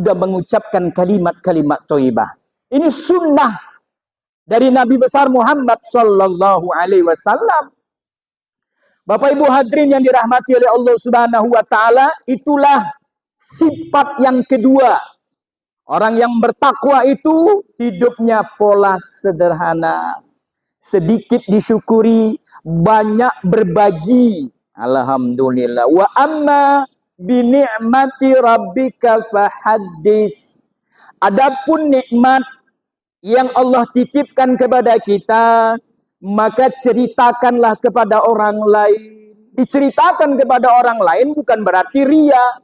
sudah mengucapkan kalimat-kalimat thayyibah. Ini sunnah dari Nabi besar Muhammad sallallahu alaihi wasallam. Bapak Ibu hadirin yang dirahmati oleh Allah Subhanahu wa taala, itulah sifat yang kedua. Orang yang bertakwa itu hidupnya pola sederhana, sedikit disyukuri, banyak berbagi. Alhamdulillah. Wa amma bi ni'mati rabbika fahaddis. Adapun nikmat yang Allah titipkan kepada kita, maka ceritakanlah kepada orang lain. Diceritakan kepada orang lain bukan berarti ria.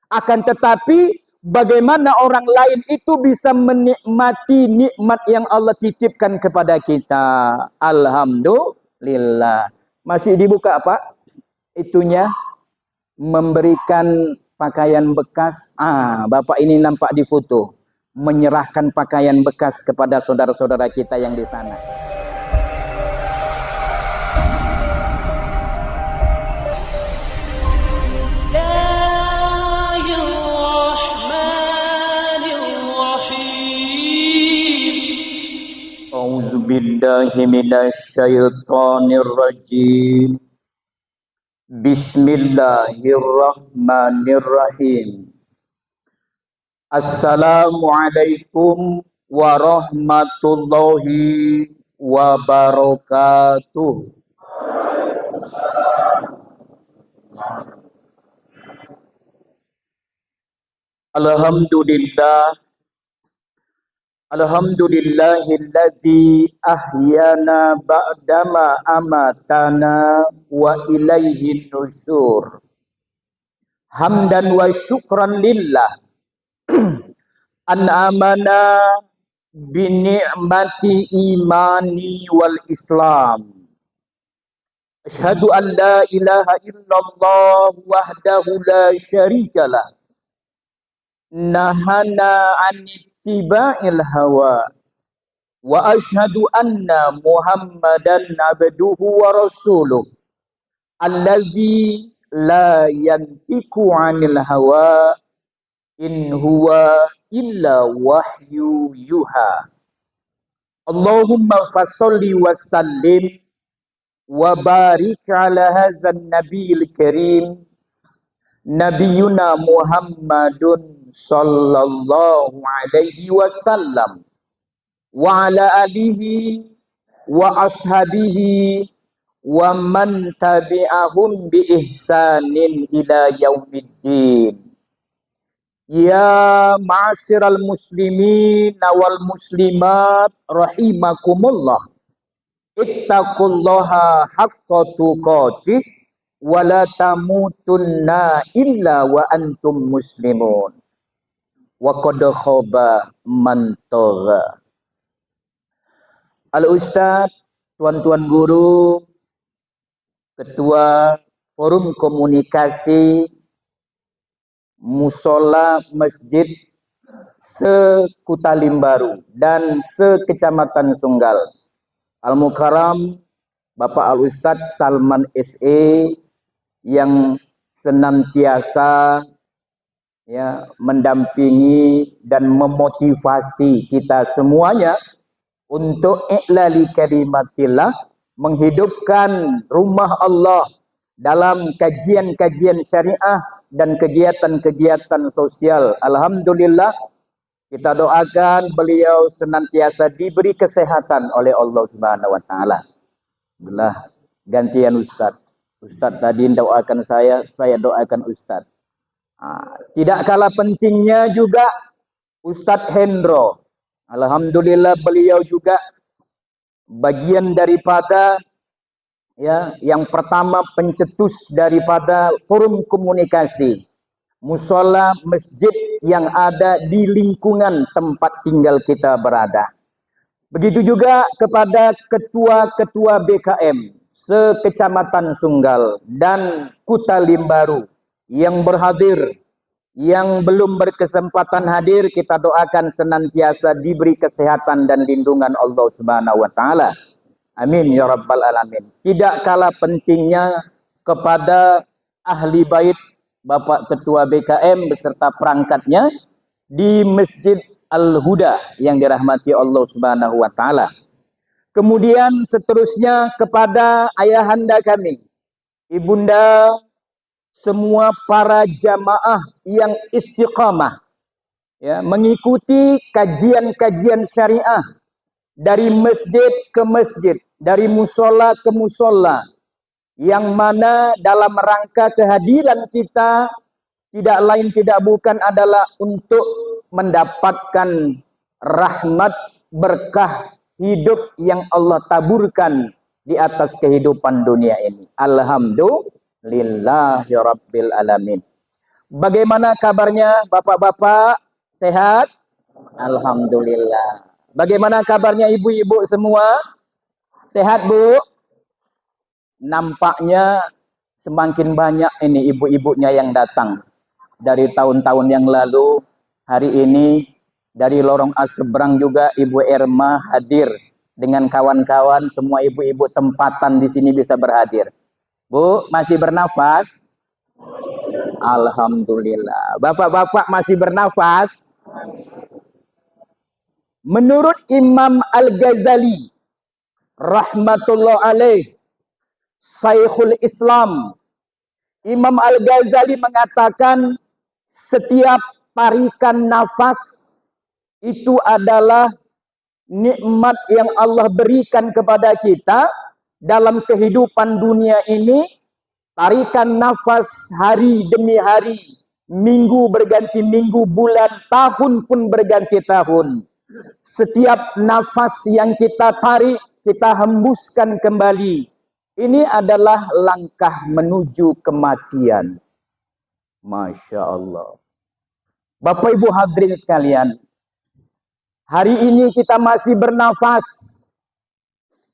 Akan tetapi bagaimana orang lain itu bisa menikmati nikmat yang Allah titipkan kepada kita. Alhamdulillah. Masih dibuka Pak? Itunya memberikan pakaian bekas. Bapak ini nampak di foto. Menyerahkan pakaian bekas kepada saudara-saudara kita yang di sana. A'udzubillahi minasyaitonirrajim. Bismillahirrahmanirrahim. Assalamualaikum warahmatullahi wabarakatuh. Alhamdulillah. Alhamdulillahilladzi ahyana ba'dama amatana wa ilaihin nusyur. Hamdan wa syukran lillah an amana bi ni'mati imani wal islam. Asyhadu an la ilaha illallah wahdahu la syarikalah. Nahana an ittiba'il hawa wa asyhadu anna Muhammadan abduhu wa rasuluh allazi la yantiqu 'anil hawa in huwa illa wahyu yuha. Allahumma fasholli wa sallim wa barik ala hadzal nabiyil karim nabiyuna Muhammadun sallallahu alaihi wasallam wa ala alihi wa ashabihi wa man tabi'ahum bi ihsanin ila yaumiddin. Ya ma'asyiral muslimin wal muslimat rahimakumullah. Ittaqullaha haqqa tuqatih wa la tamutunna illa wa antum muslimun. Wa qad khaba man tagha. Al-Ustaz, tuan-tuan guru, ketua forum komunikasi Musola Masjid se-Kutalim Baru dan se-Kecamatan Sunggal, Al-Mukarram Bapak Al-Ustaz Salman SE yang senantiasa mendampingi dan memotivasi kita semuanya untuk i'lali kalimatillah, menghidupkan rumah Allah dalam kajian-kajian syariah dan kegiatan-kegiatan sosial. Alhamdulillah, kita doakan beliau senantiasa diberi kesehatan oleh Allah Subhanahu wa taala. Alhamdulillah, gantian Ustaz. Ustaz tadi doakan saya doakan Ustaz. Tidak kalah pentingnya juga Ustaz Hendro. Alhamdulillah, beliau juga bagian daripada yang pertama pencetus daripada forum komunikasi musola masjid yang ada di lingkungan tempat tinggal kita berada. Begitu juga kepada ketua-ketua BKM se-Kecamatan Sunggal dan Kutalim Baru yang berhadir, yang belum berkesempatan hadir, kita doakan senantiasa diberi kesehatan dan lindungan Allah Subhanahu wa taala. Amin ya rabbal alamin. Tidak kalah pentingnya kepada ahli bait Bapak Ketua BKM beserta perangkatnya di Masjid Al-Huda yang dirahmati Allah Subhanahu wa taala. Kemudian seterusnya kepada ayahanda kami, ibunda, semua para jamaah yang istiqamah ya, mengikuti kajian-kajian syariah dari masjid ke masjid, dari musola ke musola, yang mana dalam rangka kehadiran kita tidak lain tidak bukan adalah untuk mendapatkan rahmat berkah hidup yang Allah taburkan di atas kehidupan dunia ini. Alhamdulillahi Rabbil Alamin. Bagaimana kabarnya bapak-bapak? Sehat? Alhamdulillah. Bagaimana kabarnya ibu-ibu semua? Sehat, Bu? Nampaknya semakin banyak ini ibu-ibunya yang datang. Dari tahun-tahun yang lalu, hari ini dari lorong Aseberang juga Ibu Erma hadir dengan kawan-kawan, semua ibu-ibu tempatan di sini bisa berhadir. Bu, masih bernafas? Alhamdulillah. Bapak-bapak masih bernafas? Menurut Imam Al-Ghazali rahmatullah alaih, Syekhul Islam, Imam Al-Ghazali mengatakan setiap tarikan nafas itu adalah nikmat yang Allah berikan kepada kita dalam kehidupan dunia ini. Tarikan nafas hari demi hari, minggu berganti minggu, bulan, tahun pun berganti tahun. Setiap nafas yang kita tarik, kita hembuskan kembali. Ini adalah langkah menuju kematian. Masya Allah. Bapak Ibu hadirin sekalian, hari ini kita masih bernafas.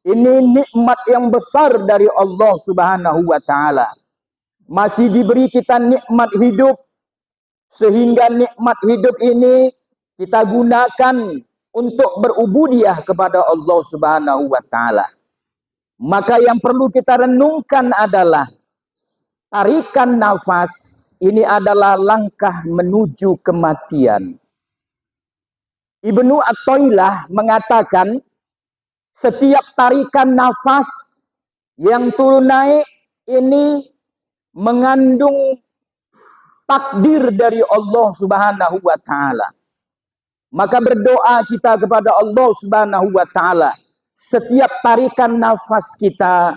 Ini nikmat yang besar dari Allah Subhanahu wa taala. Masih diberi kita nikmat hidup, sehingga nikmat hidup ini kita gunakan untuk berubudiyah kepada Allah Subhanahu wa taala. Maka yang perlu kita renungkan adalah tarikan nafas ini adalah langkah menuju kematian. Ibnu Athaillah mengatakan setiap tarikan nafas yang turun naik ini mengandung takdir dari Allah Subhanahu wa taala. Maka berdoa kita kepada Allah Subhanahu wa taala, setiap tarikan nafas kita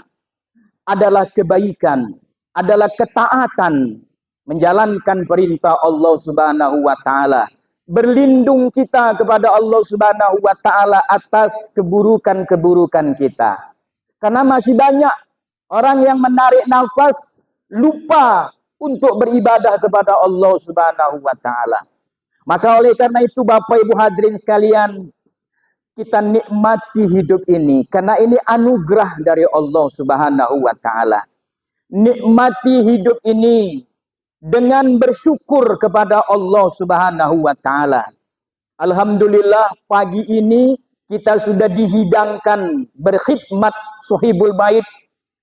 adalah kebaikan, adalah ketaatan, menjalankan perintah Allah Subhanahu wa taala. Berlindung kita kepada Allah Subhanahu wa taala atas keburukan-keburukan kita. Karena masih banyak orang yang menarik nafas lupa untuk beribadah kepada Allah Subhanahu wa taala. Maka oleh karena itu Bapak Ibu hadirin sekalian, kita nikmati hidup ini karena ini anugerah dari Allah Subhanahu wa taala. Nikmati hidup ini dengan bersyukur kepada Allah Subhanahu wa taala. Alhamdulillah pagi ini kita sudah dihidangkan berkhidmat Sohibul Bait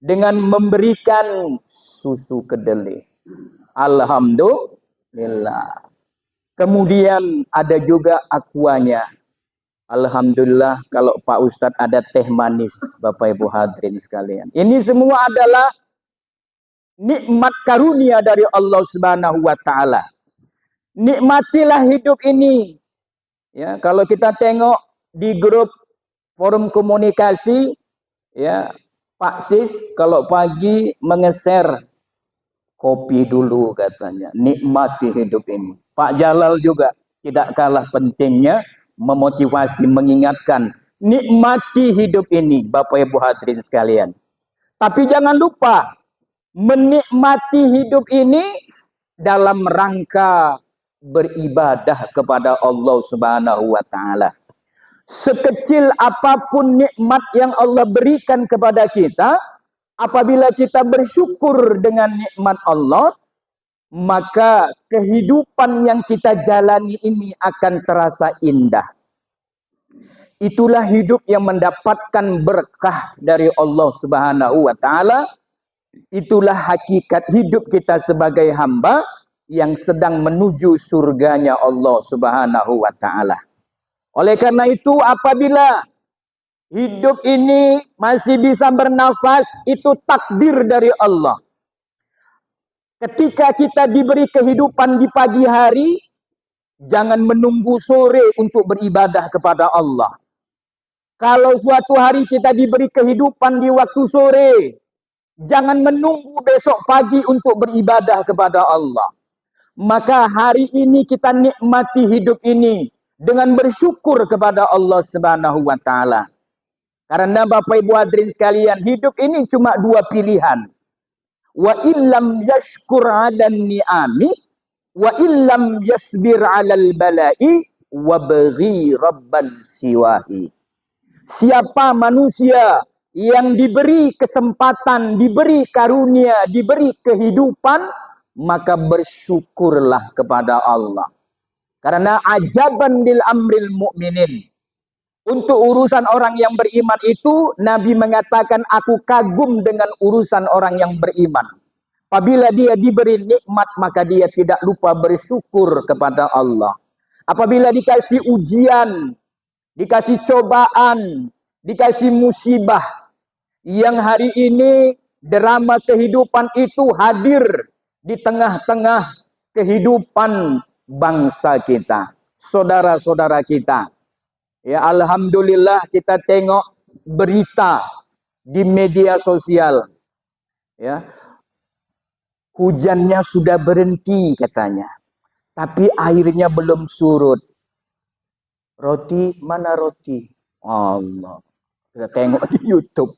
dengan memberikan susu kedelai. Alhamdulillah. Kemudian ada juga aquanya. Alhamdulillah kalau Pak Ustadz ada teh manis, Bapak Ibu hadirin sekalian. Ini semua adalah nikmat karunia dari Allah Subhanahu wa taala. Nikmatilah hidup ini. Ya, kalau kita tengok di grup forum komunikasi, ya, Pak Sis kalau pagi mengeser kopi dulu katanya, nikmati hidup ini. Pak Jalal juga tidak kalah pentingnya memotivasi, mengingatkan, nikmati hidup ini, Bapak Ibu hadirin sekalian. Tapi jangan lupa menikmati hidup ini dalam rangka beribadah kepada Allah Subhanahu wa taala. Sekecil apapun nikmat yang Allah berikan kepada kita, apabila kita bersyukur dengan nikmat Allah, maka kehidupan yang kita jalani ini akan terasa indah. Itulah hidup yang mendapatkan berkah dari Allah Subhanahu wa taala. Itulah hakikat hidup kita sebagai hamba yang sedang menuju surganya Allah Subhanahu wa taala. Oleh karena itu, apabila hidup ini masih bisa bernafas, itu takdir dari Allah. Ketika kita diberi kehidupan di pagi hari, jangan menunggu sore untuk beribadah kepada Allah. Kalau suatu hari kita diberi kehidupan di waktu sore, jangan menunggu besok pagi untuk beribadah kepada Allah. Maka hari ini kita nikmati hidup ini dengan bersyukur kepada Allah Subhanahu wa taala. Karena Bapak Ibu hadirin sekalian, hidup ini cuma dua pilihan. Wa illam yashkur 'alan ni'ami wa illam yasbir 'alal bala'i wa baghi rabban siwahi. Siapa manusia yang diberi kesempatan, diberi karunia, diberi kehidupan, maka bersyukurlah kepada Allah. Karena ajaban lil amril mu'minin. Untuk urusan orang yang beriman itu, Nabi mengatakan, aku kagum dengan urusan orang yang beriman. Apabila dia diberi nikmat, maka dia tidak lupa bersyukur kepada Allah. Apabila dikasih ujian, dikasih cobaan, dikasih musibah, yang hari ini drama kehidupan itu hadir di tengah-tengah kehidupan bangsa kita, saudara-saudara kita. Ya, alhamdulillah kita tengok berita di media sosial. Ya. Hujannya sudah berhenti katanya. Tapi airnya belum surut. Roti, mana roti? Allah. Kita tengok di YouTube.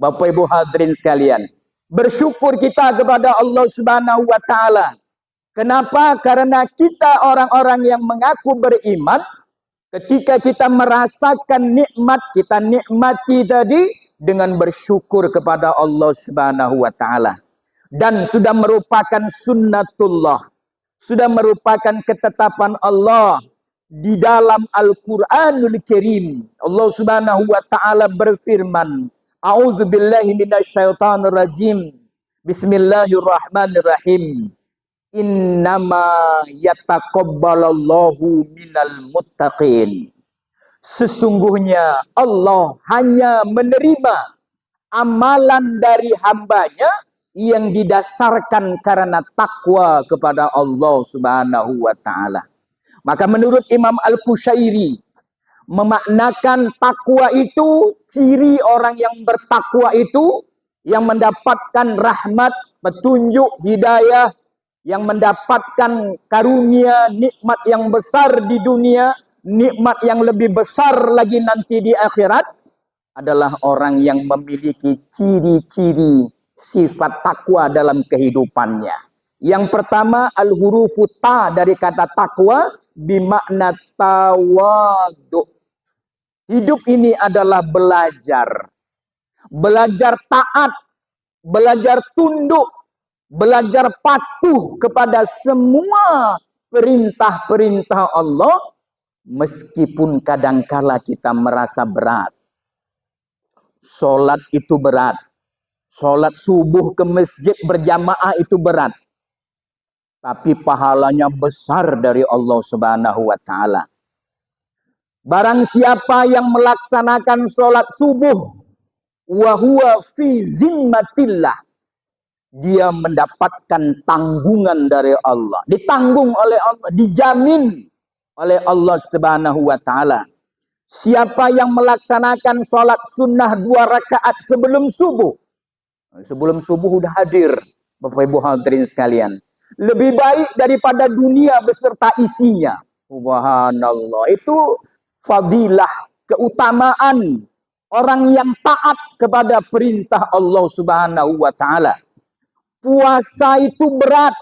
Bapak Ibu hadirin sekalian, bersyukur kita kepada Allah Subhanahu wa taala. Kenapa? Karena kita orang-orang yang mengaku beriman, ketika kita merasakan nikmat, kita nikmati tadi dengan bersyukur kepada Allah Subhanahu wa taala. Dan sudah merupakan sunnatullah, sudah merupakan ketetapan Allah di dalam Al-Qur'anul Karim. Allah Subhanahu wa taala berfirman, A'udzubillahi minasyaitonir rajim. Bismillahirrahmanirrahim. Innama yataqabbalallahu minal muttaqin. Sesungguhnya Allah hanya menerima amalan dari hambanya yang didasarkan karena takwa kepada Allah Subhanahu wa taala. Maka menurut Imam Al-Qushairi, memaknakan takwa itu, ciri orang yang bertakwa itu yang mendapatkan rahmat, petunjuk, hidayah, yang mendapatkan karunia, nikmat yang besar di dunia, nikmat yang lebih besar lagi nanti di akhirat, adalah orang yang memiliki ciri-ciri sifat takwa dalam kehidupannya. Yang pertama, al-hurufu ta dari kata takwa, bimakna tawadu. Hidup ini adalah belajar. Belajar taat, belajar tunduk, belajar patuh kepada semua perintah-perintah Allah, meskipun kadangkala kita merasa berat. Sholat itu berat. Sholat subuh ke masjid berjamaah itu berat. Tapi pahalanya besar dari Allah Subhanahu wa taala. Barang siapa yang melaksanakan sholat subuh, wa huwa fi zimmatillah, dia mendapatkan tanggungan dari Allah. Ditanggung oleh Allah, dijamin oleh Allah Subhanahu wa taala. Siapa yang melaksanakan sholat sunnah 2 rakaat sebelum subuh. Sebelum subuh udah hadir, Bapak Ibu hadirin sekalian. Lebih baik daripada dunia beserta isinya. Subhanallah. Itu fadilah, keutamaan orang yang taat kepada perintah Allah Subhanahu wa taala. Puasa itu berat.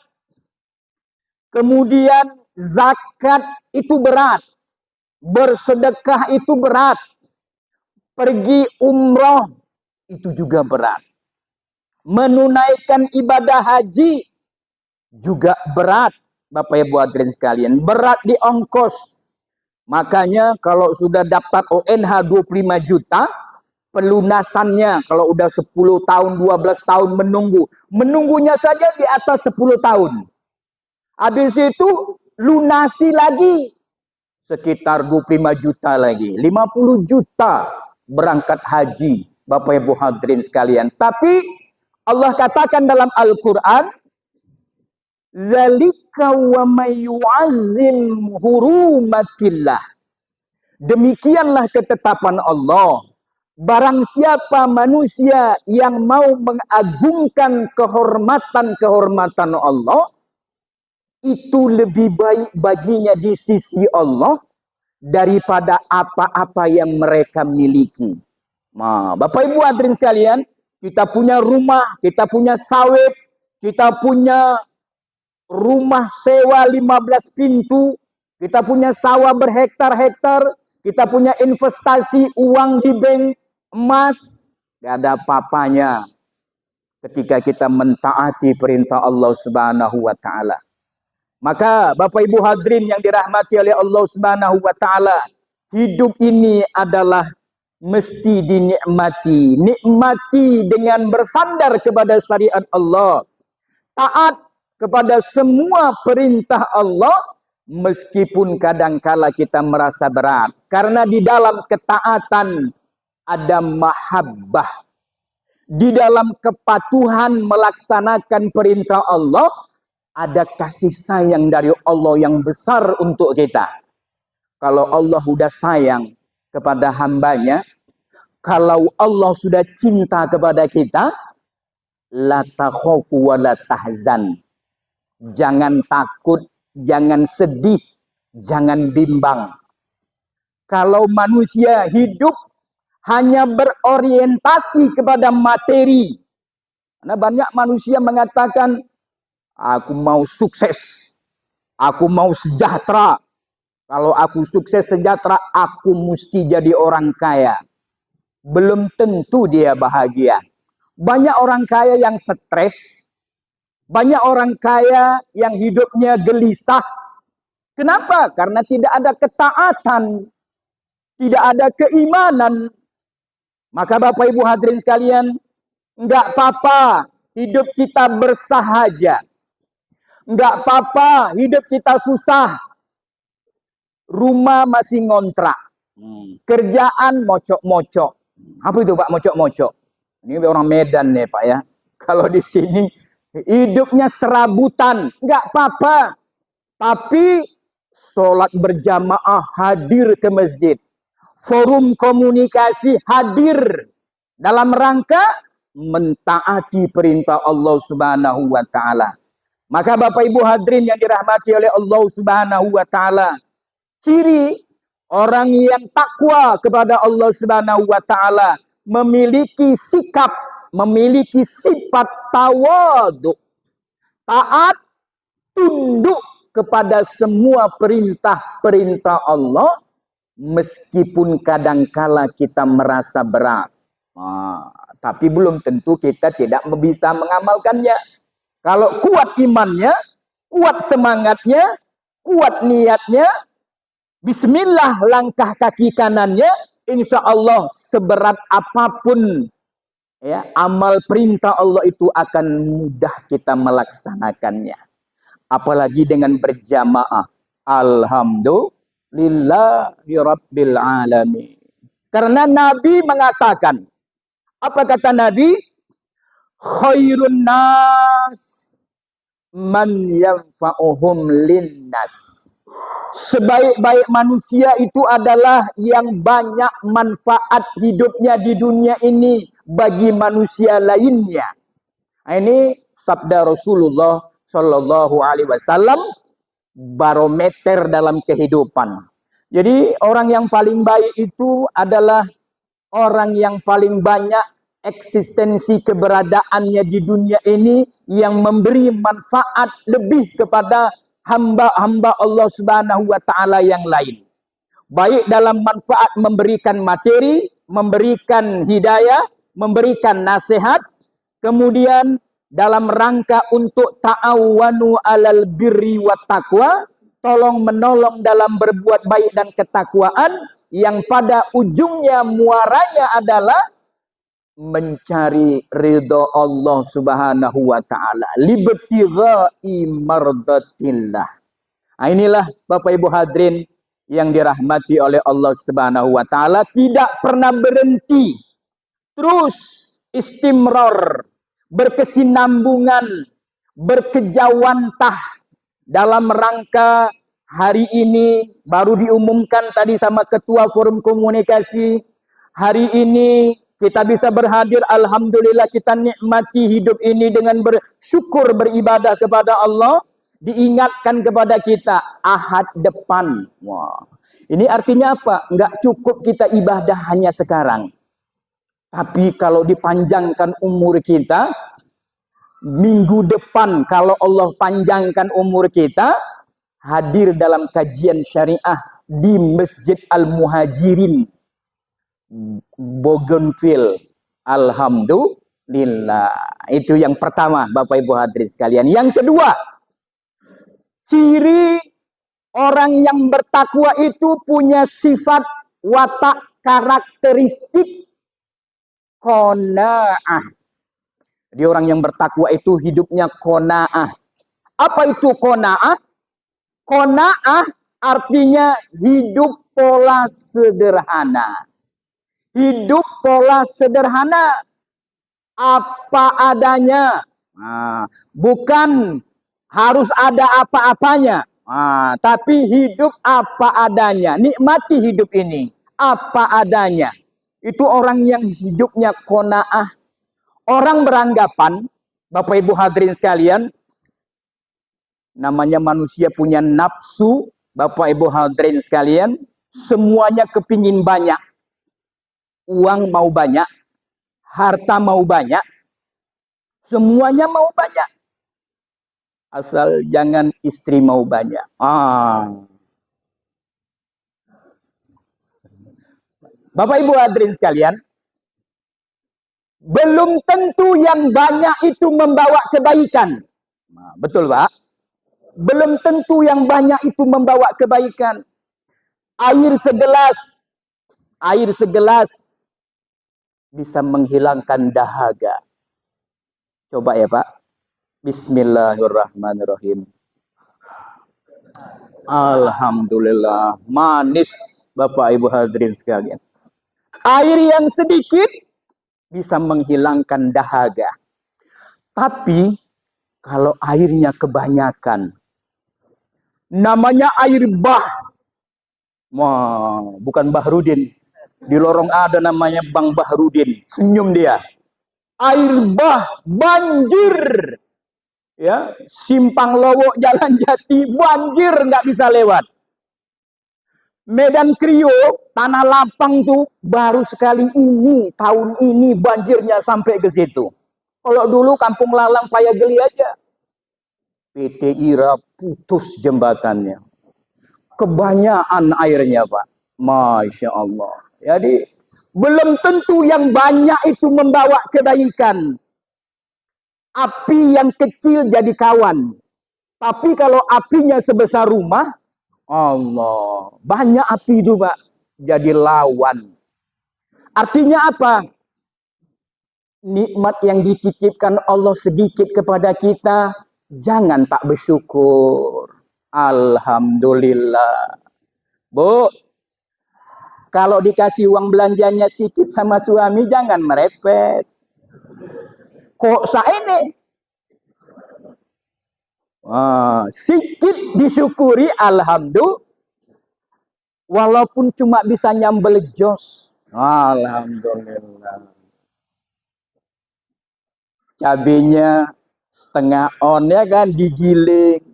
Kemudian zakat itu berat. Bersedekah itu berat. Pergi umroh itu juga berat. Menunaikan ibadah haji juga berat, Bapak Ibu hadirin sekalian. Berat di ongkos. Makanya kalau sudah dapat ONH 25 juta, pelunasannya kalau udah 10 tahun, 12 tahun menunggu. Menunggunya saja di atas 10 tahun. Habis itu lunasi lagi sekitar 25 juta lagi, 50 juta berangkat haji, Bapak Ibu hadirin sekalian. Tapi Allah katakan dalam Al-Qur'an, "Dzalika wa may yu'azzim hurumatillah." Demikianlah ketetapan Allah. Barang siapa manusia yang mau mengagungkan kehormatan-kehormatan Allah, itu lebih baik baginya di sisi Allah daripada apa-apa yang mereka miliki. Nah, Bapak Ibu hadirin sekalian, kita punya rumah, kita punya sawit, kita punya rumah sewa 15 pintu, kita punya sawah berhektar-hektar, kita punya investasi uang di bank, emas, gak ada apa-apanya ketika kita mentaati perintah Allah Subhanahu wa taala. Maka Bapak Ibu hadirin yang dirahmati oleh Allah Subhanahu wa taala, hidup ini adalah mesti dinikmati. Nikmati dengan bersandar kepada syariat Allah. Taat kepada semua perintah Allah, meskipun kadangkala kita merasa berat. Karena di dalam ketaatan ada mahabbah. Di dalam kepatuhan melaksanakan perintah Allah, ada kasih sayang dari Allah yang besar untuk kita. Kalau Allah sudah sayang kepada hambanya, kalau Allah sudah cinta kepada kita, la takhafu wa la tahzan. Jangan takut, jangan sedih, jangan bimbang. Kalau manusia hidup hanya berorientasi kepada materi. Karena banyak manusia mengatakan, aku mau sukses, aku mau sejahtera. Kalau aku sukses sejahtera, aku mesti jadi orang kaya. Belum tentu dia bahagia. Banyak orang kaya yang stres, banyak orang kaya yang hidupnya gelisah. Kenapa? Karena tidak ada ketaatan, tidak ada keimanan. Maka Bapak Ibu hadirin sekalian, enggak apa-apa hidup kita bersahaja. Enggak apa-apa hidup kita susah. Rumah masih ngontrak. Kerjaan mocok-mocok. Apa itu Pak mocok-mocok? Ini orang Medan nih Pak ya. Kalau di sini hidupnya serabutan. Enggak apa-apa. Tapi sholat berjamaah, hadir ke masjid. Forum komunikasi hadir dalam rangka mentaati perintah Allah Subhanahu wa taala. Maka Bapak Ibu hadirin yang dirahmati oleh Allah Subhanahu wa taala, ciri orang yang takwa kepada Allah Subhanahu wa taala memiliki sikap, memiliki sifat tawadhu. Taat, tunduk kepada semua perintah-perintah Allah, meskipun kadangkala kita merasa berat. Tapi belum tentu kita tidak bisa mengamalkannya. Kalau kuat imannya, kuat semangatnya, kuat niatnya, bismillah langkah kaki kanannya, insya Allah seberat apapun ya, amal perintah Allah itu akan mudah kita melaksanakannya. Apalagi dengan berjamaah. Alhamdulillahi Rabbil Alamin. Karena Nabi mengatakan, apa kata Nabi? Khairun nas man yanfa'uhum linnas. Sebaik-baik manusia itu adalah yang banyak manfaat hidupnya di dunia ini bagi manusia lainnya. Ini sabda Rasulullah Shallallahu Alaihi Wasallam, barometer dalam kehidupan. Jadi orang yang paling baik itu adalah orang yang paling banyak eksistensi keberadaannya di dunia ini, yang memberi manfaat lebih kepada hamba-hamba Allah Subhanahu wa taala yang lain. Baik dalam manfaat memberikan materi, memberikan hidayah, memberikan nasihat, kemudian dalam rangka untuk ta'awanu alal birri wa taqwa, tolong menolong dalam berbuat baik dan ketakwaan, yang pada ujungnya muaranya adalah mencari ridha Allah Subhanahu wa taala, libtigha'i mardatillah. Nah, inilah Bapak Ibu hadirin yang dirahmati oleh Allah Subhanahu wa taala, tidak pernah berhenti, terus istimrar, berkesinambungan, berkejawantah dalam rangka hari ini. Baru diumumkan tadi sama Ketua Forum Komunikasi, hari ini kita bisa berhadir, alhamdulillah, kita nikmati hidup ini dengan bersyukur, beribadah kepada Allah. Diingatkan kepada kita Ahad depan. Wah, ini artinya apa? Enggak cukup kita ibadah hanya sekarang, tapi kalau dipanjangkan umur kita, minggu depan kalau Allah panjangkan umur kita, hadir dalam kajian syariah di Masjid Al-Muhajirin Bougainville. Alhamdulillah. Itu yang pertama, Bapak Ibu hadirin sekalian. Yang kedua, ciri orang yang bertakwa itu punya sifat watak karakteristik qanaah. Jadi orang yang bertakwa itu hidupnya qanaah. Apa itu qanaah? Qanaah artinya hidup pola sederhana. Hidup pola sederhana, apa adanya. Nah, bukan harus ada apa-apanya, tapi hidup apa adanya. Nikmati hidup ini apa adanya. Itu orang yang hidupnya qanaah. Orang beranggapan, Bapak Ibu hadirin sekalian, namanya manusia punya nafsu, Bapak Ibu hadirin sekalian, semuanya kepingin banyak. Uang mau banyak, harta mau banyak, semuanya mau banyak. Asal jangan istri mau banyak. Bapak Ibu hadirin sekalian, belum tentu yang banyak itu membawa kebaikan. Nah, betul, Pak? Belum tentu yang banyak itu membawa kebaikan. Air segelas bisa menghilangkan dahaga. Coba ya, Pak. Bismillahirrahmanirrahim. Alhamdulillah, manis, Bapak Ibu hadirin sekalian. Air yang sedikit bisa menghilangkan dahaga. Tapi kalau airnya kebanyakan, namanya air bah. Wah, bukan Bahrudin. Di lorong ada namanya Bang Bahrudin. Senyum dia. Air bah, banjir. Ya, Simpang Lowok, Jalan Jati, banjir, nggak bisa lewat. Medan Krio, Tanah Lapang tuh baru sekali ini, tahun ini banjirnya sampai ke situ. Kalau dulu Kampung Lalang, Payageli aja, PT IRA putus jembatannya. Kebanyakan airnya, Pak. Masya Allah. Jadi belum tentu yang banyak itu membawa kebaikan. Api yang kecil jadi kawan. Tapi kalau apinya sebesar rumah, Allah, banyak api itu, Pak, jadi lawan. Artinya apa? Nikmat yang dititipkan Allah sedikit kepada kita, jangan tak bersyukur. Alhamdulillah. Bu, kalau dikasih uang belanjanya sedikit sama suami, jangan merepet. Kok ini? Sedikit disyukuri, alhamdulillah. Walaupun cuma bisa nyambel jos, alhamdulillah. Cabenya setengah on, ya kan, digiling.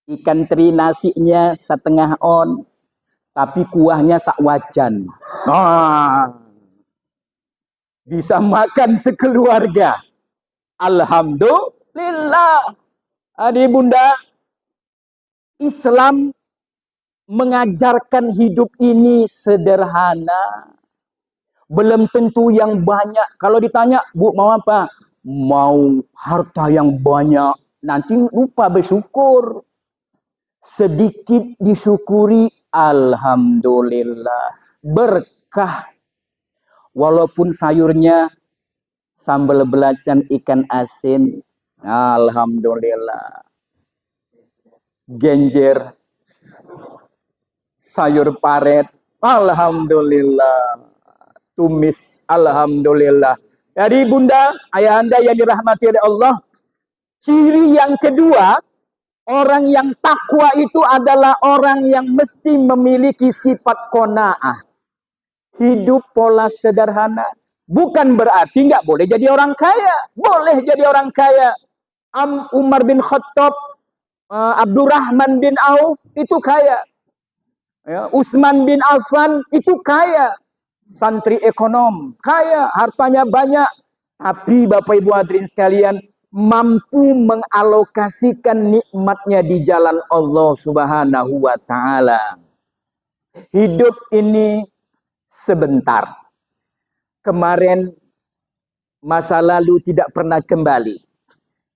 Ikan teri nasinya setengah on, tapi kuahnya sak wajan. Bisa makan sekeluarga. Alhamdulillah. Adik bunda, Islam mengajarkan hidup ini sederhana. Belum tentu yang banyak. Kalau ditanya, Bu, mau apa? Mau harta yang banyak. Nanti lupa bersyukur. Sedikit disyukuri, alhamdulillah. Berkah. Walaupun sayurnya sambal belacan ikan asin, alhamdulillah. Genjer, sayur paret, alhamdulillah. Tumis, alhamdulillah. Jadi bunda, ayahanda yang dirahmati oleh Allah, ciri yang kedua, orang yang takwa itu adalah orang yang mesti memiliki sifat qanaah. Hidup pola sederhana. Bukan berarti nggak boleh jadi orang kaya. Boleh jadi orang kaya. Umar bin Khattab, Abdurrahman bin Auf itu kaya. Ya, Utsman bin Affan itu kaya. Santri ekonom, kaya, hartanya banyak. Tapi Bapak Ibu hadirin sekalian, mampu mengalokasikan nikmatnya di jalan Allah Subhanahu wa Ta'ala. Hidup ini sebentar. Kemarin masa lalu tidak pernah kembali.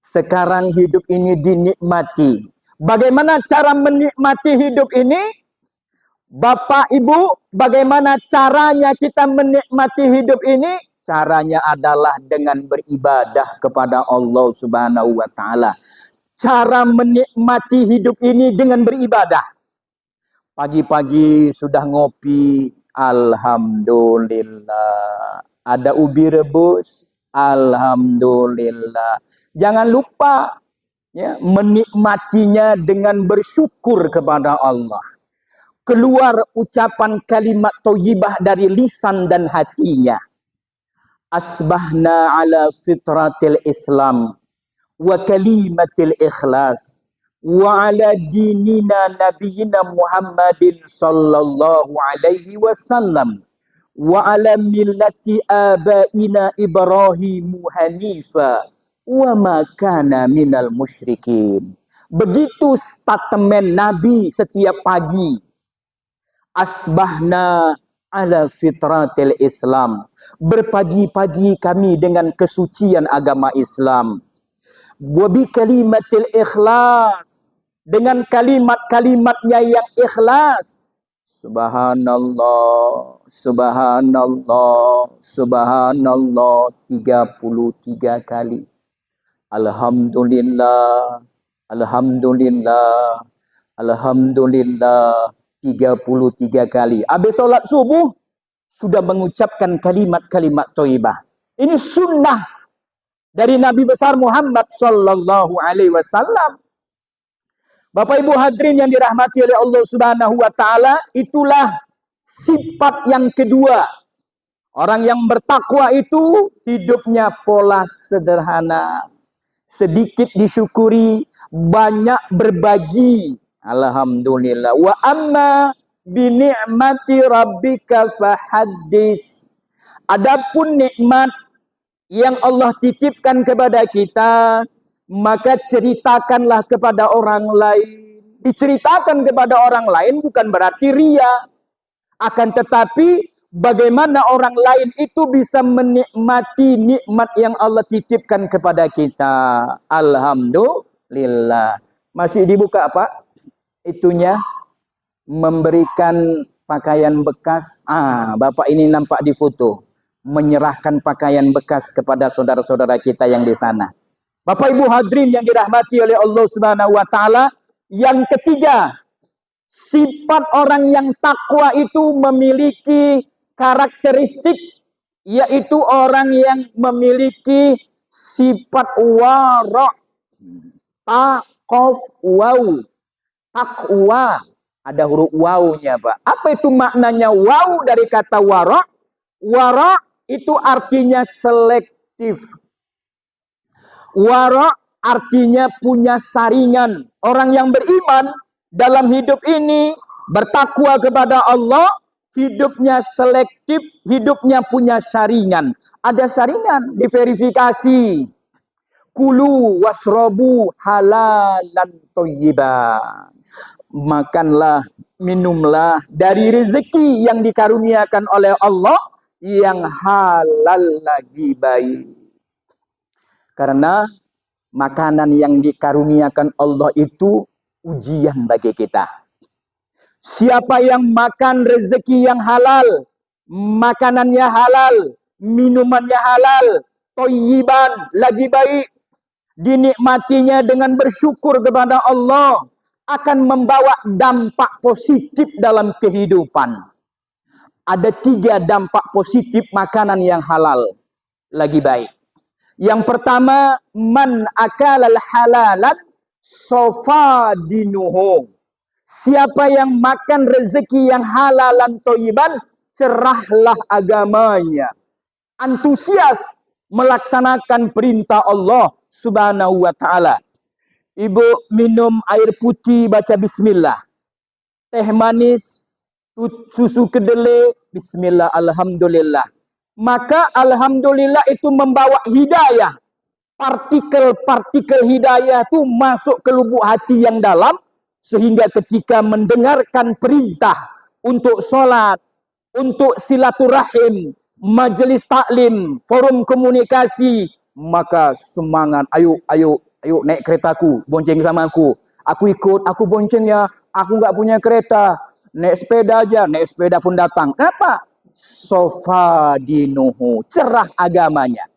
Sekarang hidup ini dinikmati. Bagaimana cara menikmati hidup ini? Bapak Ibu, bagaimana caranya kita menikmati hidup ini? Caranya adalah dengan beribadah kepada Allah Subhanahu wa Ta'ala. Cara menikmati hidup ini dengan beribadah. Pagi-pagi sudah ngopi, alhamdulillah. Ada ubi rebus, alhamdulillah. Jangan lupa ya, menikmatinya dengan bersyukur kepada Allah. Keluar ucapan kalimat thayyibah dari lisan dan hatinya. Asbahna ala fitratil Islam wa kalimatil ikhlas wa ala dinina nabiyina Muhammadin sallallahu alaihi wasallam wa ala millati abaina Ibrahim hanifa wa ma kana minal musyrikin. Begitu statement Nabi setiap pagi. Asbahna ala fitratil Islam. Berpagi-pagi kami dengan kesucian agama Islam. Wabi kalimatil ikhlas. Dengan kalimat-kalimatnya yang ikhlas. Subhanallah, subhanallah, subhanallah 33 kali. Alhamdulillah, alhamdulillah, alhamdulillah 33 kali. Habis sholat subuh, sudah mengucapkan kalimat-kalimat thayyibah. Ini sunnah dari Nabi besar Muhammad sallallahu alaihi wasallam. Bapak Ibu hadirin yang dirahmati oleh Allah Subhanahu wa Ta'ala, itulah sifat yang kedua. Orang yang bertakwa itu hidupnya pola sederhana, sedikit disyukuri, banyak berbagi. Alhamdulillah. Wa amma bi ni'mati rabbika fahaddis. Adapun nikmat yang Allah titipkan kepada kita, maka ceritakanlah kepada orang lain. Diceritakan kepada orang lain bukan berarti ria. Akan tetapi bagaimana orang lain itu bisa menikmati nikmat yang Allah titipkan kepada kita. Alhamdulillah. Masih dibuka Pak? Itunya memberikan pakaian bekas. Bapak ini nampak di foto. Menyerahkan pakaian bekas kepada saudara-saudara kita yang di sana. Bapak Ibu hadirin yang dirahmati oleh Allah Subhanahu wa Ta'ala. Yang ketiga, sifat orang yang takwa itu memiliki karakteristik, yaitu orang yang memiliki sifat wara'. Taqaf waw. Takwa. Ada huruf wawnya Pak. Apa itu maknanya waw dari kata wara'? Wara' itu artinya selektif. Wara' artinya punya saringan. Orang yang beriman dalam hidup ini bertakwa kepada Allah, hidupnya selektif, hidupnya punya saringan. Ada saringan, diverifikasi. Kulu wasrobu halalan thayyiban. Makanlah, minumlah dari rezeki yang dikaruniakan oleh Allah yang halal lagi baik. Karena makanan yang dikaruniakan Allah itu ujian bagi kita. Siapa yang makan rezeki yang halal, makanannya halal, minumannya halal, thayyiban, lagi baik, dinikmatinya dengan bersyukur kepada Allah, akan membawa dampak positif dalam kehidupan. Ada 3 dampak positif makanan yang halal, lagi baik. Yang pertama, man akalal halalan sofa dinuhu. Siapa yang makan rezeki yang halalan thayyiban, cerahlah agamanya. Antusias melaksanakan perintah Allah Subhanahu wa ta'ala. Ibu minum air putih, baca bismillah. Teh manis, susu kedelai, bismillah, alhamdulillah. Maka alhamdulillah itu membawa hidayah. Partikel-partikel hidayah itu masuk ke lubuk hati yang dalam, sehingga ketika mendengarkan perintah untuk sholat, untuk silaturahim, majelis taklim, forum komunikasi, maka semangat, ayo naik keretaku, bonceng sama aku ikut, aku bonceng ya, aku nggak punya kereta, naik sepeda aja, naik sepeda pun datang. Kenapa? Sofa dinuhu, cerah agamanya.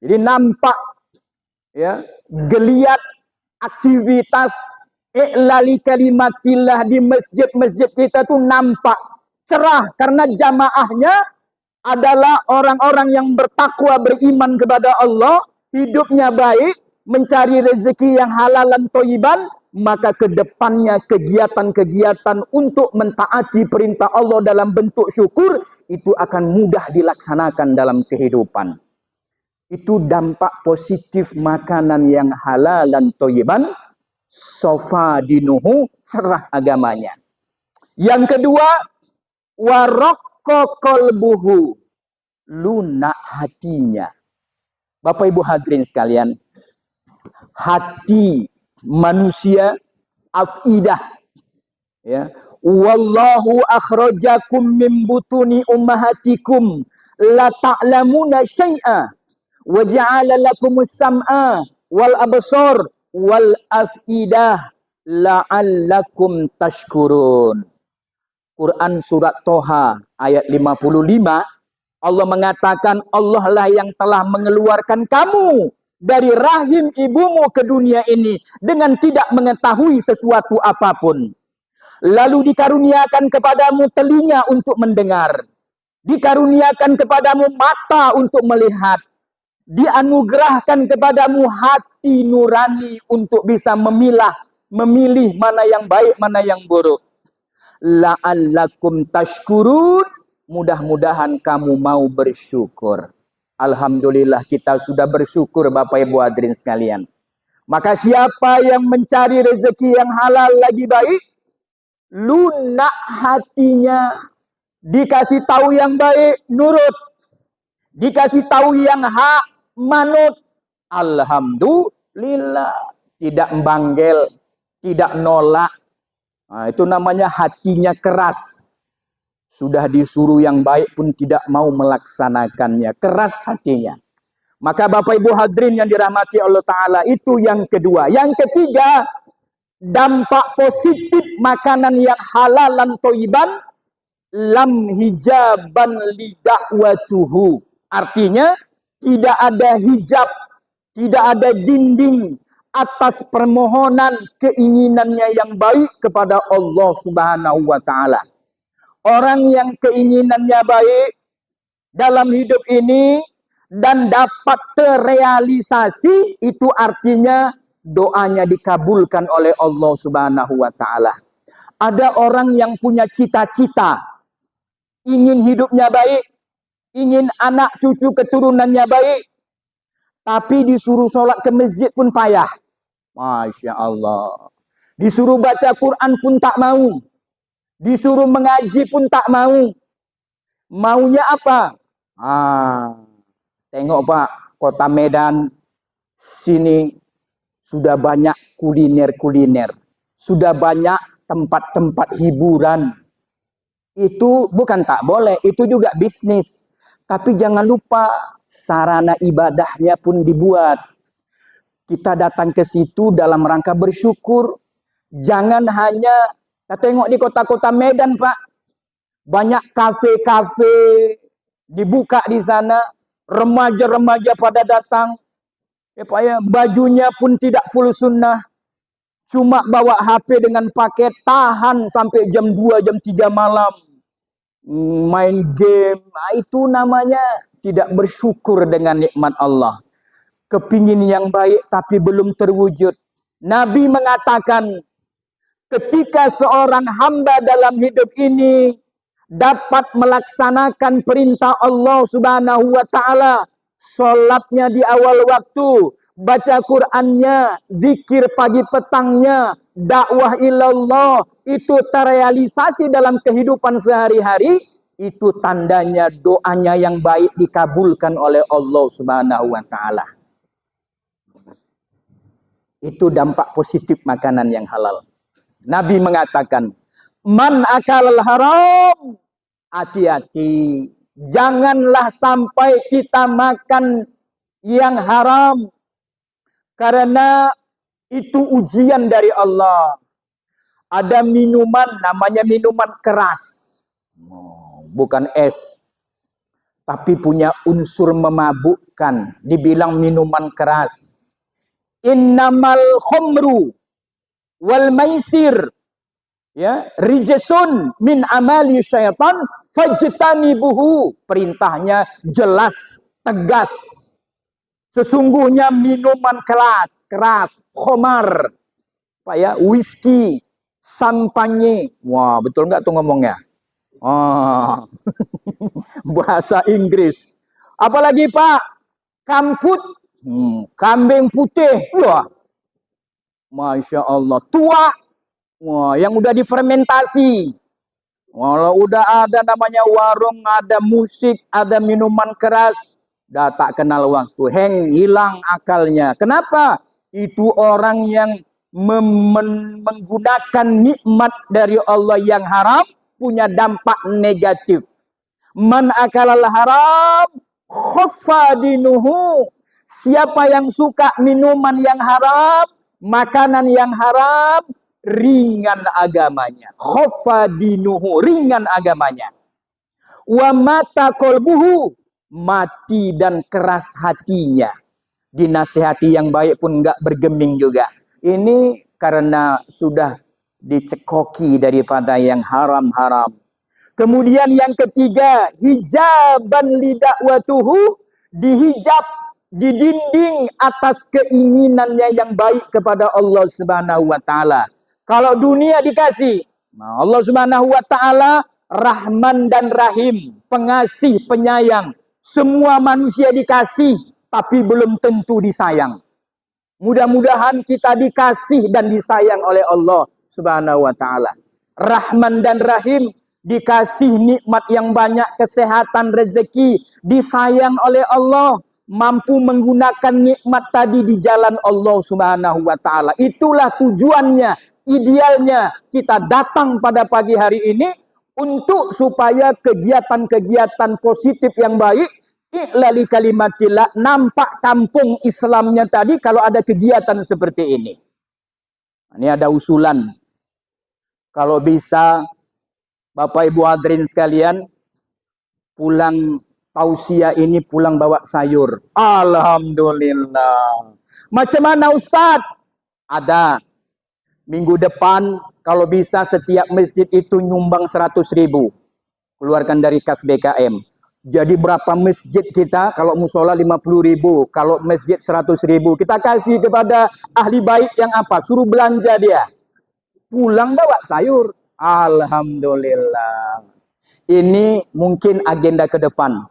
Jadi nampak ya, geliat aktivitas i'lali kalimatillah di masjid-masjid kita tuh nampak cerah, karena jamaahnya adalah orang-orang yang bertakwa, beriman kepada Allah, hidupnya baik, mencari rezeki yang halalan thayyiban. Maka kedepannya kegiatan-kegiatan untuk mentaati perintah Allah dalam bentuk syukur itu akan mudah dilaksanakan dalam kehidupan. Itu dampak positif makanan yang halal dan thayyiban, sofa dinuhu, cerah agamanya. Yang kedua, waraqqa qalbuhu, lunak hatinya. Bapak Ibu hadirin sekalian, hati manusia afidah ya, wallahu akhrajakum min butuni ummahatikum la ta'lamuna syai'a wa ja'ala lakumus sam'a wal absar wal afidah la'allakum tashkurun. Quran surat Toha ayat 55, Allah mengatakan, Allah lah yang telah mengeluarkan kamu dari rahim ibumu ke dunia ini dengan tidak mengetahui sesuatu apapun. Lalu dikaruniakan kepadamu telinga untuk mendengar, dikaruniakan kepadamu mata untuk melihat, dianugerahkan kepadamu hati nurani untuk bisa memilih mana yang baik, mana yang buruk. La'allakum tashkurun, mudah-mudahan kamu mau bersyukur. Alhamdulillah kita sudah bersyukur Bapak Ibu hadirin sekalian. Maka siapa yang mencari rezeki yang halal lagi baik, lunak hatinya, dikasih tahu yang baik, nurut, dikasih tahu yang hak, manut. Alhamdulillah, tidak membanggel, tidak nolak. Nah, itu namanya hatinya keras. Sudah disuruh yang baik pun tidak mau melaksanakannya. Keras hatinya. Maka Bapak Ibu hadirin yang dirahmati Allah Ta'ala, itu yang kedua. Yang ketiga, dampak positif makanan yang halalan thayyiban, lam hijaban lidakwatuhu. Artinya, tidak ada hijab, tidak ada dinding atas permohonan keinginannya yang baik kepada Allah Subhanahu wa Ta'ala. Orang yang keinginannya baik dalam hidup ini dan dapat terrealisasi, itu artinya doanya dikabulkan oleh Allah Subhanahu wa Ta'ala. Ada orang yang punya cita-cita, ingin hidupnya baik, ingin anak cucu keturunannya baik, tapi disuruh sholat ke masjid pun payah. Masya Allah. Disuruh baca Quran pun tak mau. Disuruh mengaji pun tak mau. Maunya apa? Tengok Pak, kota Medan sini sudah banyak kuliner-kuliner. Sudah banyak tempat-tempat hiburan. Itu bukan tak boleh, itu juga bisnis. Tapi jangan lupa sarana ibadahnya pun dibuat. Kita datang ke situ dalam rangka bersyukur. Jangan hanya, kita tengok di kota-kota Medan Pak, Banyak kafe-kafe dibuka di sana, remaja-remaja pada datang. Bajunya pun tidak full sunnah, cuma bawa HP dengan paket, tahan sampai jam 2, jam 3 malam. Main game, itu namanya tidak bersyukur dengan nikmat Allah. Kepingin yang baik tapi belum terwujud. Nabi mengatakan, ketika seorang hamba dalam hidup ini dapat melaksanakan perintah Allah Subhanahu wa taala, salatnya di awal waktu, baca Qur'annya, zikir pagi petangnya, dakwah ilallah, itu terrealisasi dalam kehidupan sehari-hari, itu tandanya doanya yang baik dikabulkan oleh Allah Subhanahu wa taala. Itu dampak positif makanan yang halal. Nabi mengatakan, man akalal haram, hati-hati, janganlah sampai kita makan yang haram, karena itu ujian dari Allah. Ada minuman, namanya minuman keras, bukan es, tapi punya unsur memabukkan, dibilang minuman keras. Innamal khomru wal maisir, ya, rijsun min amali syaitan fajtanibuhu. Perintahnya jelas, tegas. Sesungguhnya minuman keras, khomar, whisky, sampanye. Wah, betul nggak tuh ngomongnya? Bahasa Inggris. Apalagi Pak, kamput, kambing putih. Wah, Masya Allah, tua. Wah, yang udah difermentasi. Walau udah ada namanya warung, ada musik, ada minuman keras, dah tak kenal waktu, hilang akalnya. Kenapa? Itu orang yang menggunakan nikmat dari Allah yang haram, punya dampak negatif. Man akalal haram, khaffa dinuhu. Siapa yang suka minuman yang haram, makanan yang haram, ringan agamanya. Khaffa dinuhu, ringan agamanya. Wa mata qalbuhu, mati dan keras hatinya. Dinasihati yang baik pun enggak bergeming juga. Ini karena sudah dicekoki daripada yang haram-haram. Kemudian yang ketiga, hijaban lidakwatuhu, dihijab, didinding atas keinginannya yang baik kepada Allah Subhanahu wa taala. Kalau dunia dikasih, nah Allah Subhanahu wa taala Rahman dan Rahim, pengasih, penyayang. Semua manusia dikasih, tapi belum tentu disayang. Mudah-mudahan kita dikasih dan disayang oleh Allah Subhanahu wa taala. Rahman dan Rahim, dikasih nikmat yang banyak, kesehatan, rezeki, disayang oleh Allah, mampu menggunakan nikmat tadi di jalan Allah Subhanahu wa taala. Itulah tujuannya, idealnya kita datang pada pagi hari ini untuk supaya kegiatan-kegiatan positif yang baik, i'lali kalimatillah, nampak kampung Islamnya tadi kalau ada kegiatan seperti ini. Ini ada usulan, kalau bisa Bapak Ibu hadirin sekalian, pulang tausiah ini pulang bawa sayur. Alhamdulillah. Macam mana Ustaz? Ada. Minggu depan kalau bisa setiap masjid itu nyumbang 100.000. Keluarkan dari kas BKM. Jadi berapa masjid kita? Kalau musola 50.000, kalau masjid 100.000. Kita kasih kepada ahli baik yang apa? Suruh belanja dia. Pulang bawa sayur. Alhamdulillah. Ini mungkin agenda ke depan.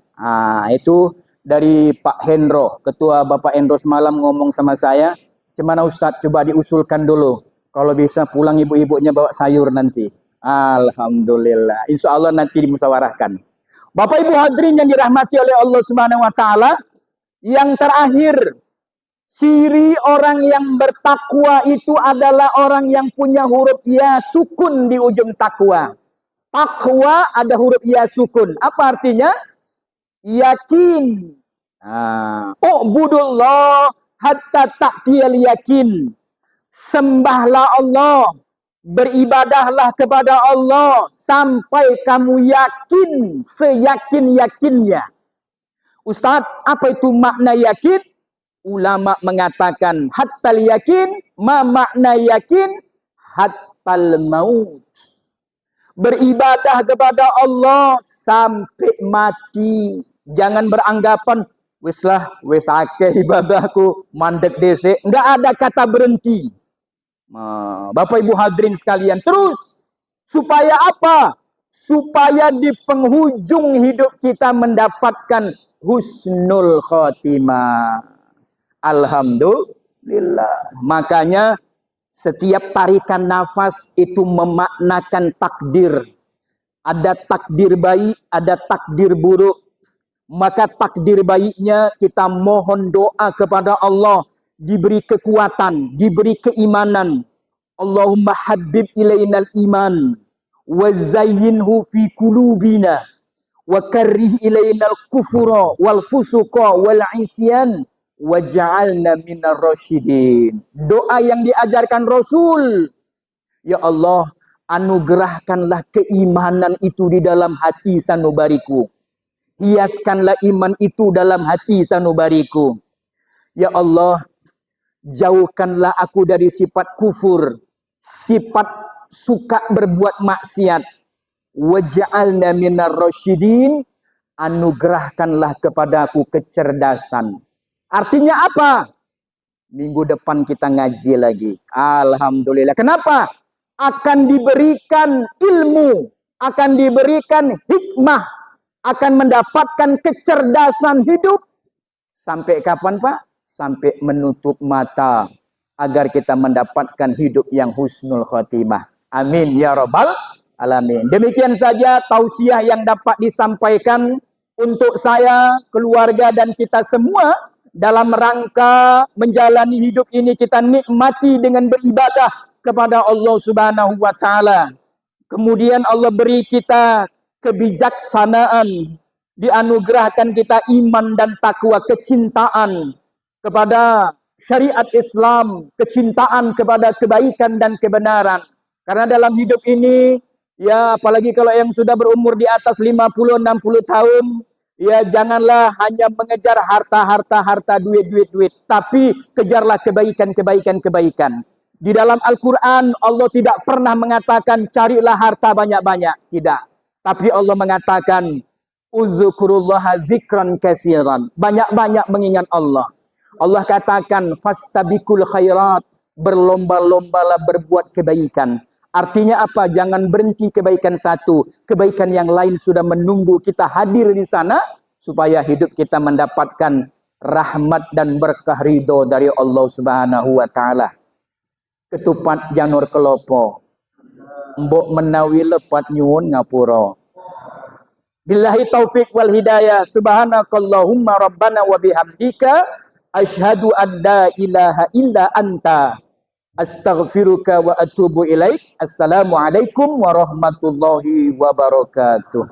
Itu dari Pak Hendro, ketua Bapak Hendro semalam ngomong sama saya, gimana Ustadz, coba diusulkan dulu. Kalau bisa pulang ibu-ibunya bawa sayur nanti. Alhamdulillah. Insya Allah nanti dimusyawarahkan. Bapak Ibu hadirin yang dirahmati oleh Allah Subhanahu wa taala, yang terakhir, ciri orang yang bertakwa itu adalah orang yang punya huruf ya sukun di ujung takwa. Takwa ada huruf ya sukun. Apa artinya? Yakin. U'budullah hatta ta'tiyal yakin. Sembahlah Allah Beribadahlah kepada Allah sampai kamu yakin, seyakin-yakinnya. Ustaz, apa itu makna yakin? Ulama mengatakan hattal yakin, ma makna yakin? Hattal maut. Beribadah kepada Allah sampai mati. Jangan beranggapan, wis akeh ibadahku, mandek dese. Enggak ada kata berhenti. Bapak Ibu hadirin sekalian, terus. Supaya apa? Supaya di penghujung hidup kita mendapatkan husnul khotimah. Alhamdulillah. Makanya setiap tarikan nafas itu memaknakan takdir. Ada takdir baik, ada takdir buruk. Maka takdir baiknya kita mohon doa kepada Allah. Diberi kekuatan, diberi keimanan. Allahumma habib ilainal iman. Wa zayyinhu fi kulubina. Wa karrih ilainal kufura wal fusuqa wal isyan. Waj'alna minar rasyidin. Doa yang diajarkan Rasul. Ya Allah, anugerahkanlah keimanan itu di dalam hati sanubariku. Hiaskanlah iman itu dalam hati sanubariku. Ya Allah, jauhkanlah aku dari sifat kufur, sifat suka berbuat maksiat. Waj'alna minar rasyidin. Anugerahkanlah kepadaku kecerdasan. Artinya apa? Minggu depan kita ngaji lagi. Alhamdulillah. Kenapa? Akan diberikan ilmu, akan diberikan hikmah, akan mendapatkan kecerdasan hidup. Sampai kapan, Pak? Sampai menutup mata agar kita mendapatkan hidup yang husnul khotimah. Amin ya rabbal alamin. Demikian saja tausiah yang dapat disampaikan untuk saya, keluarga dan kita semua. Dalam rangka menjalani hidup ini kita nikmati dengan beribadah kepada Allah Subhanahu wa taala. Kemudian Allah beri kita kebijaksanaan, dianugerahkan kita iman dan takwa, kecintaan kepada syariat Islam, kecintaan kepada kebaikan dan kebenaran. Karena dalam hidup ini, ya apalagi kalau yang sudah berumur di atas 50-60 tahun, ya janganlah hanya mengejar harta, duit. Tapi kejarlah kebaikan. Di dalam Al-Quran, Allah tidak pernah mengatakan carilah harta banyak-banyak. Tidak. Tapi Allah mengatakan, uzzukurullaha zikran katsiran. Banyak-banyak mengingat Allah. Allah katakan, fastabikul khairat. Berlomba-lombalah berbuat kebaikan. Artinya apa? Jangan berhenti kebaikan satu. Kebaikan yang lain sudah menunggu kita hadir di sana. Supaya hidup kita mendapatkan rahmat dan berkah ridho dari Allah Subhanahu wa ta'ala. Ketupat janur kelopo. Mbok menawi lepat nyuwun ngapura. Billahi taufiq wal hidayah. Subhanakallahumma rabbana wa bihamdika. Ashhadu an la ilaha illa anta. Astaghfiruka wa atubu ilaik. Assalamualaikum warahmatullahi wabarakatuh.